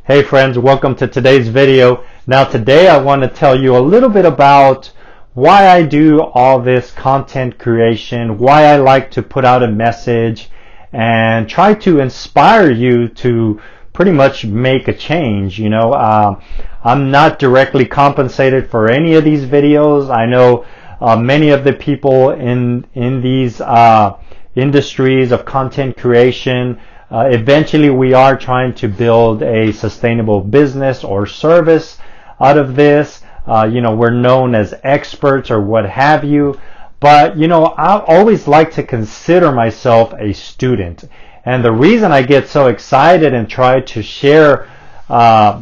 Hey friends, welcome to today's video. Now today I want to tell you a little bit about why I do all this content creation, why I like to put out a message and try to inspire you to pretty much make a change. I'm not directly compensated for any of these videos. I know many of the people in these industries of content creation, eventually we are trying to build a sustainable business or service out of this. We're known as experts or what have you. But, I always like to consider myself a student. And the reason I get so excited and try to share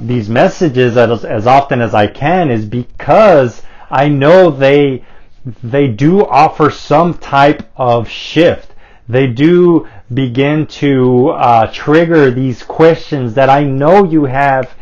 these messages as often as I can is because I know they do offer some type of shift. They do begin to trigger these questions that I know you have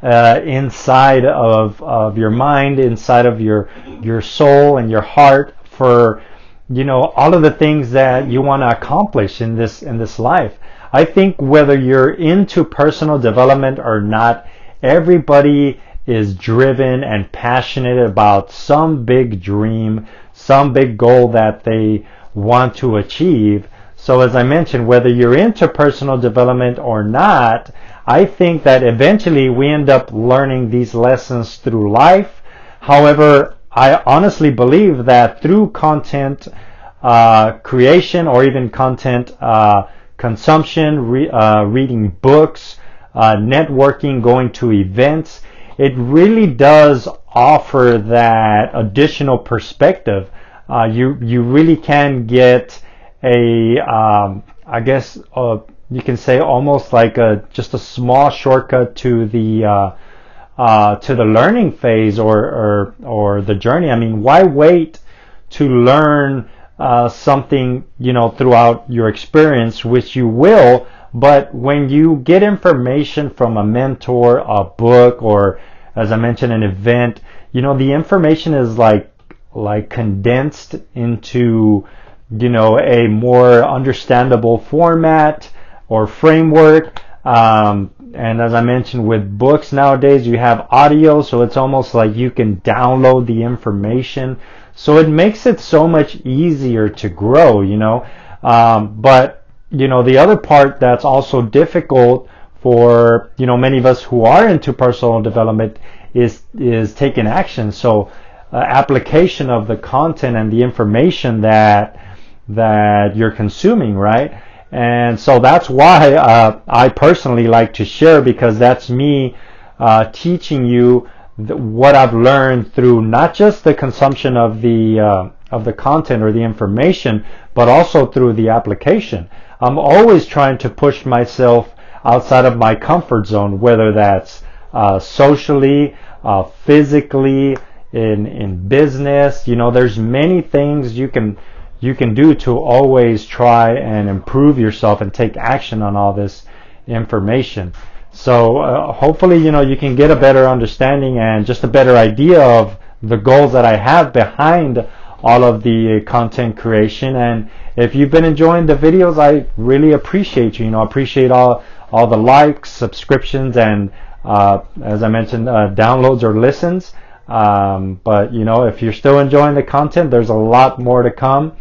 inside of your mind, inside of your soul and your heart for all of the things that you want to accomplish in this life. I think whether you're into personal development or not, everybody is driven and passionate about some big dream, some big goal that they want to achieve. So as I mentioned, whether you're into personal development or not, I think that eventually we end up learning these lessons through life. However, I honestly believe that through content creation or even content consumption, reading books, networking, going to events, it really does offer that additional perspective. You really can get I guess you can say almost like just a small shortcut to the learning phase or the journey. I mean, why wait to learn something throughout your experience, which you will, but when you get information from a mentor, a book, or as I mentioned, an event, the information is like condensed into a more understandable format or framework. And as I mentioned, with books nowadays, you have audio, so it's almost like you can download the information. So it makes it so much easier to grow, But, the other part that's also difficult for, many of us who are into personal development is taking action. So application of the content and the information that you're consuming, right? And so that's why I personally like to share, because that's me teaching you what I've learned through not just the consumption of the content or the information, but also through the application. I'm always trying to push myself outside of my comfort zone, whether that's socially, physically, in business. There's many things you can do to always try and improve yourself and take action on all this information. So hopefully you can get a better understanding and just a better idea of the goals that I have behind all of the content creation. And if you've been enjoying the videos, I really appreciate you. Appreciate all the likes, subscriptions, and as I mentioned, downloads or listens. But if you're still enjoying the content, there's a lot more to come.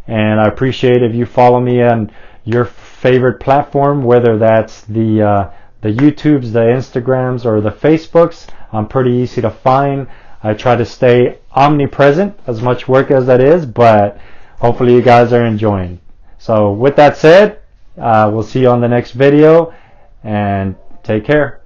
And I appreciate if you follow me on your favorite platform, whether that's the YouTubes, the Instagrams, or the Facebooks. I'm pretty easy to find. I try to stay omnipresent, as much work as that is, but hopefully you guys are enjoying. So with that said, we'll see you on the next video, and take care.